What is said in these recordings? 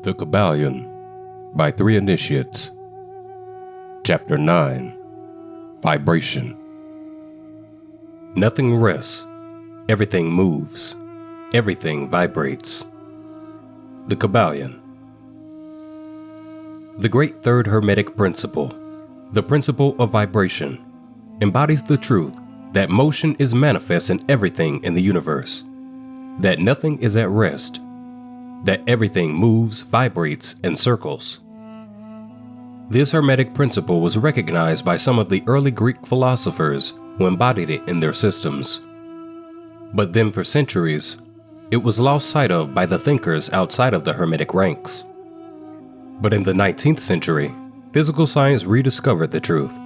The Kybalion by 3 Initiates. Chapter 9. Vibration. Nothing rests. Everything moves. Everything vibrates. The Kybalion. The great third Hermetic principle, the principle of vibration, embodies the truth that motion is manifest in everything in the universe, that nothing is at rest, that everything moves, vibrates, and circles. This Hermetic principle was recognized by some of the early Greek philosophers who embodied it in their systems. But then for centuries, it was lost sight of by the thinkers outside of the Hermetic ranks. But in the 19th century, physical science rediscovered the truth,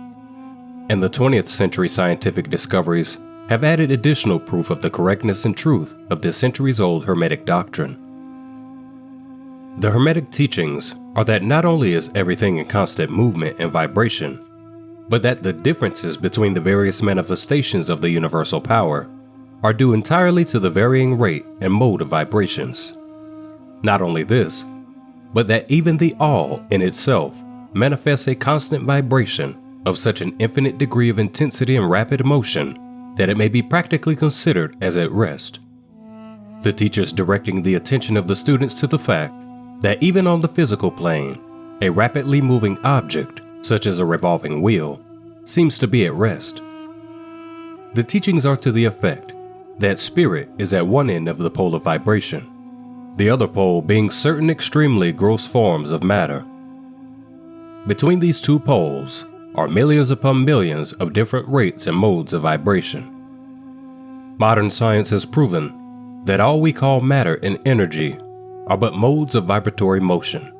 and the 20th century scientific discoveries have added additional proof of the correctness and truth of this centuries-old Hermetic doctrine. The Hermetic teachings are that not only is everything in constant movement and vibration, but that the differences between the various manifestations of the universal power are due entirely to the varying rate and mode of vibrations. Not only this, but that even the all in itself manifests a constant vibration of such an infinite degree of intensity and rapid motion that it may be practically considered as at rest. The teachers directing the attention of the students to the fact that even on the physical plane, a rapidly moving object, such as a revolving wheel, seems to be at rest. The teachings are to the effect that spirit is at one end of the pole of vibration, the other pole being certain extremely gross forms of matter. Between these two poles are millions upon millions of different rates and modes of vibration. Modern science has proven that all we call matter and energy are but modes of vibratory motion,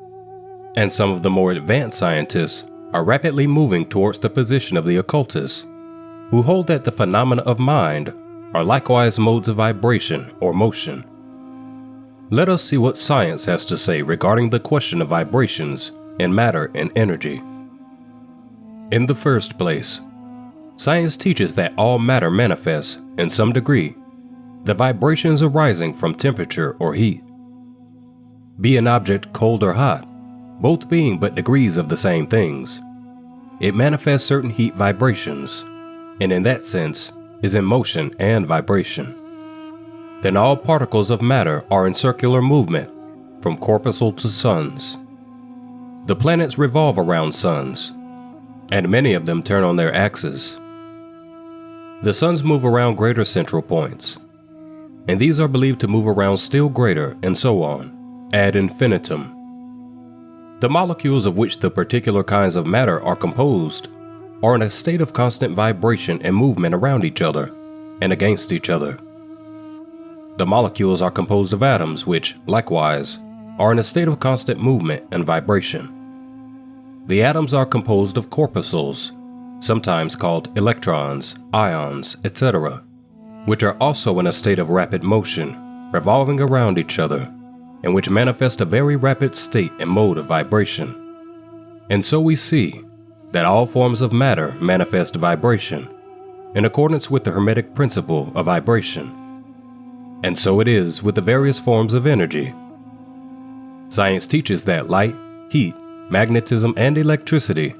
and some of the more advanced scientists are rapidly moving towards the position of the occultists, who hold that the phenomena of mind are likewise modes of vibration or motion. Let us see what science has to say regarding the question of vibrations in matter and energy. In the first place, science teaches that all matter manifests, in some degree, the vibrations arising from temperature or heat. Be an object cold or hot, both being but degrees of the same things, it manifests certain heat vibrations, and in that sense is in motion and vibration. Then all particles of matter are in circular movement, from corpuscle to suns. The planets revolve around suns, and many of them turn on their axes. The suns move around greater central points, and these are believed to move around still greater, and so on, ad infinitum. The molecules of which the particular kinds of matter are composed are in a state of constant vibration and movement around each other and against each other. The molecules are composed of atoms which, likewise, are in a state of constant movement and vibration. The atoms are composed of corpuscles, sometimes called electrons, ions, etc., which are also in a state of rapid motion, revolving around each other, and which manifest a very rapid state and mode of vibration. And so we see that all forms of matter manifest vibration, in accordance with the Hermetic principle of vibration. And so it is with the various forms of energy. Science teaches that light, heat, magnetism, and electricity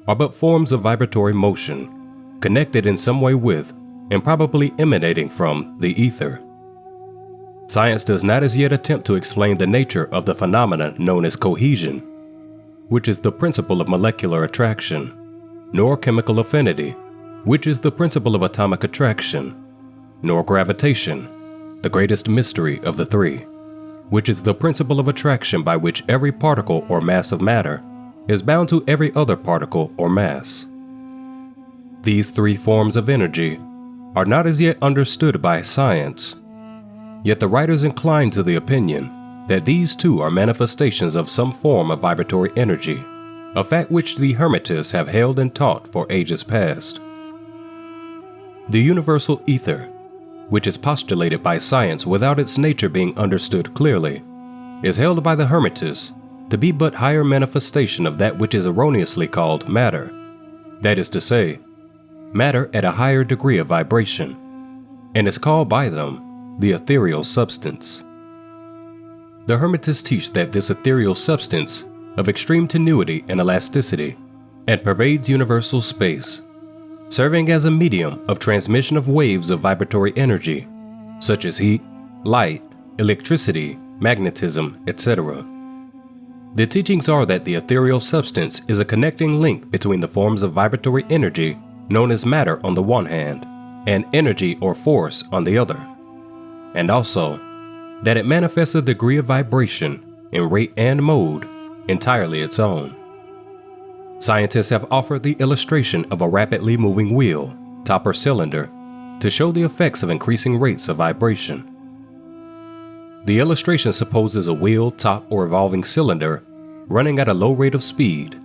are but forms of vibratory motion, connected in some way with, and probably emanating from, the ether. Science does not as yet attempt to explain the nature of the phenomena known as cohesion, which is the principle of molecular attraction, nor chemical affinity, which is the principle of atomic attraction, nor gravitation, the greatest mystery of the three, which is the principle of attraction by which every particle or mass of matter is bound to every other particle or mass. These three forms of energy are not as yet understood by science, yet the writers incline to the opinion that these two are manifestations of some form of vibratory energy, a fact which the Hermetists have held and taught for ages past. The universal ether, which is postulated by science without its nature being understood clearly, is held by the Hermetists to be but higher manifestation of that which is erroneously called matter, that is to say, matter at a higher degree of vibration, and is called by them the ethereal substance. The Hermetists teach that this ethereal substance of extreme tenuity and elasticity and pervades universal space, serving as a medium of transmission of waves of vibratory energy, such as heat, light, electricity, magnetism, etc. The teachings are that the ethereal substance is a connecting link between the forms of vibratory energy known as matter on the one hand, and energy or force on the other, and also that it manifests a degree of vibration in rate and mode entirely its own. Scientists have offered the illustration of a rapidly moving wheel, top or cylinder, to show the effects of increasing rates of vibration. The illustration supposes a wheel, top, or revolving cylinder running at a low rate of speed.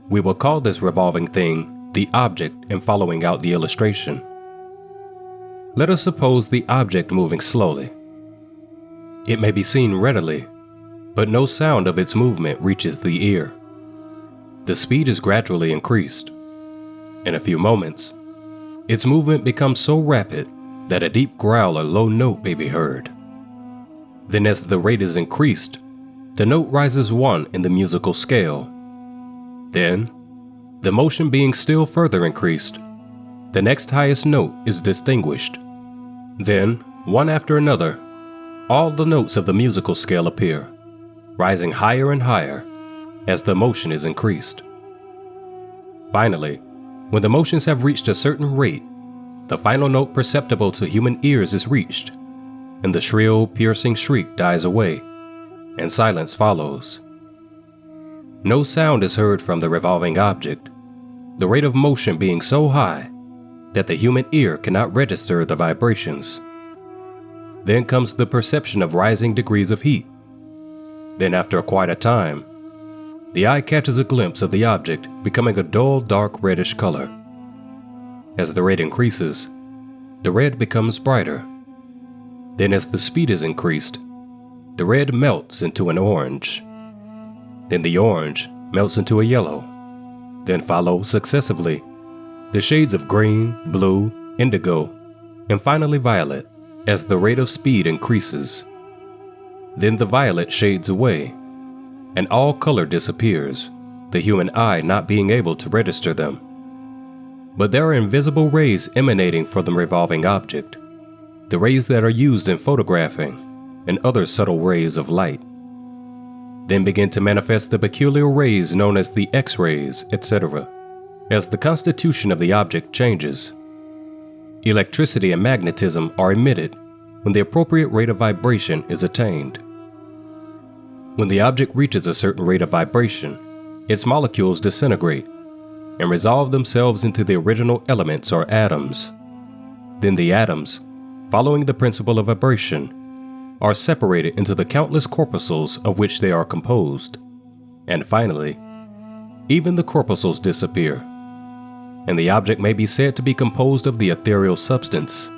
We will call this revolving thing the object in following out the illustration. Let us suppose the object moving slowly. It may be seen readily, but no sound of its movement reaches the ear. The speed is gradually increased. In a few moments, its movement becomes so rapid that a deep growl or low note may be heard. Then as the rate is increased, the note rises one in the musical scale. Then, the motion being still further increased, the next highest note is distinguished. Then, one after another, all the notes of the musical scale appear, rising higher and higher as the motion is increased. Finally, when the motions have reached a certain rate, the final note perceptible to human ears is reached, and the shrill, piercing shriek dies away, and silence follows. No sound is heard from the revolving object, the rate of motion being so high that the human ear cannot register the vibrations. Then comes the perception of rising degrees of heat. Then after quite a time, the eye catches a glimpse of the object becoming a dull, dark reddish color. As the rate increases, the red becomes brighter. Then as the speed is increased, the red melts into an orange. Then the orange melts into a yellow. Then follow successively the shades of green, blue, indigo, and finally violet as the rate of speed increases. Then the violet shades away, and all color disappears, the human eye not being able to register them. But there are invisible rays emanating from the revolving object, the rays that are used in photographing, and other subtle rays of light. Then begin to manifest the peculiar rays known as the X-rays, etc., as the constitution of the object changes. Electricity and magnetism are emitted when the appropriate rate of vibration is attained. When the object reaches a certain rate of vibration, its molecules disintegrate and resolve themselves into the original elements or atoms. Then the atoms, following the principle of vibration, are separated into the countless corpuscles of which they are composed. And finally, even the corpuscles disappear, and the object may be said to be composed of the ethereal substance.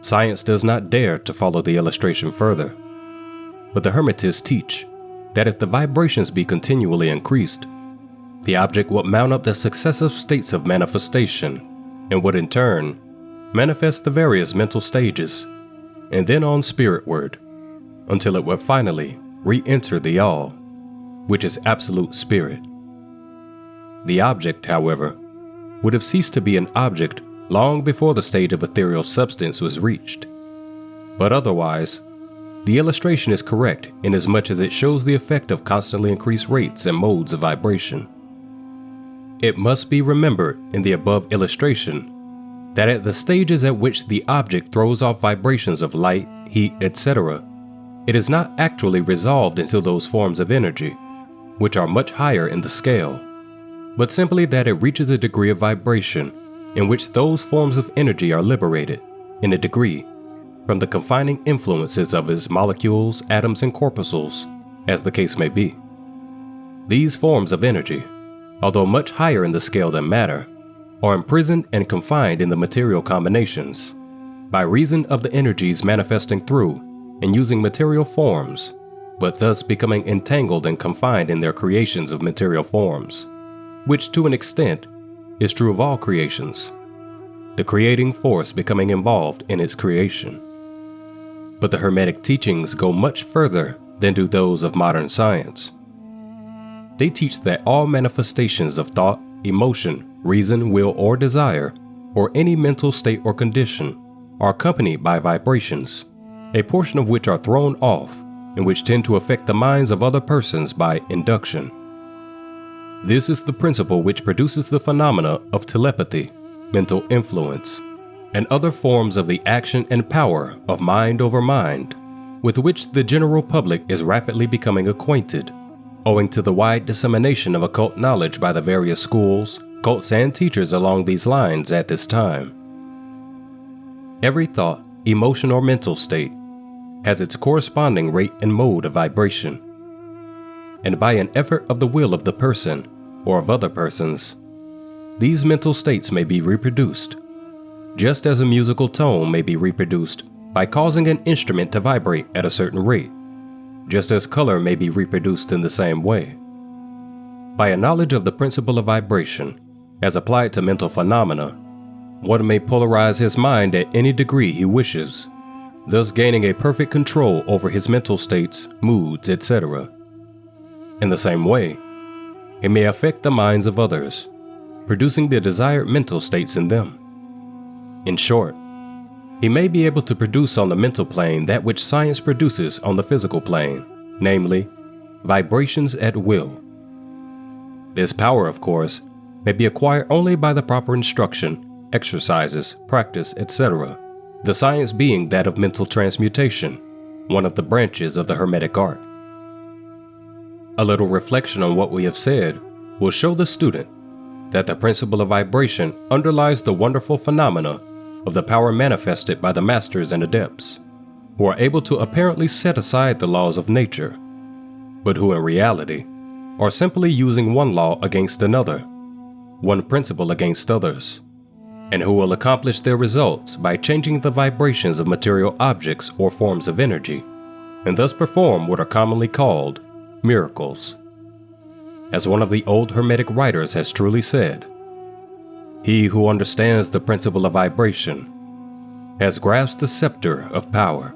Science does not dare to follow the illustration further, but the Hermetists teach that if the vibrations be continually increased, the object would mount up the successive states of manifestation and would in turn manifest the various mental stages, and then on spiritward, until it would finally re-enter the all, which is absolute spirit. The object, however, would have ceased to be an object long before the stage of ethereal substance was reached. But otherwise, the illustration is correct inasmuch as it shows the effect of constantly increased rates and modes of vibration. It must be remembered in the above illustration that at the stages at which the object throws off vibrations of light, heat, etc., it is not actually resolved into those forms of energy, which are much higher in the scale, but simply that it reaches a degree of vibration in which those forms of energy are liberated, in a degree, from the confining influences of its molecules, atoms, and corpuscles, as the case may be. These forms of energy, although much higher in the scale than matter, are imprisoned and confined in the material combinations, by reason of the energies manifesting through and using material forms, but thus becoming entangled and confined in their creations of material forms, which to an extent is true of all creations, the creating force becoming involved in its creation. But but the Hermetic teachings go much further than do those of modern science. They teach that all manifestations of thought, emotion, reason, will, or desire, or any mental state or condition, are accompanied by vibrations, a portion of which are thrown off and which tend to affect the minds of other persons by induction. This is the principle which produces the phenomena of telepathy, mental influence, and other forms of the action and power of mind over mind, with which the general public is rapidly becoming acquainted, owing to the wide dissemination of occult knowledge by the various schools, cults, and teachers along these lines at this time. Every thought, emotion, or mental state has its corresponding rate and mode of vibration, and by an effort of the will of the person or of other persons, these mental states may be reproduced, just as a musical tone may be reproduced by causing an instrument to vibrate at a certain rate, just as color may be reproduced in the same way. By a knowledge of the principle of vibration, as applied to mental phenomena, one may polarize his mind at any degree he wishes, thus gaining a perfect control over his mental states, moods, etc. In the same way, he may affect the minds of others, producing the desired mental states in them. In short, he may be able to produce on the mental plane that which science produces on the physical plane, namely, vibrations at will. This power, of course, may be acquired only by the proper instruction, exercises, practice, etc., the science being that of mental transmutation, one of the branches of the Hermetic art. A little reflection on what we have said will show the student that the principle of vibration underlies the wonderful phenomena of the power manifested by the masters and adepts, who are able to apparently set aside the laws of nature, but who in reality are simply using one law against another, one principle against others, and who will accomplish their results by changing the vibrations of material objects or forms of energy, and thus perform what are commonly called miracles. As one of the old Hermetic writers has truly said, "He who understands the principle of vibration has grasped the scepter of power."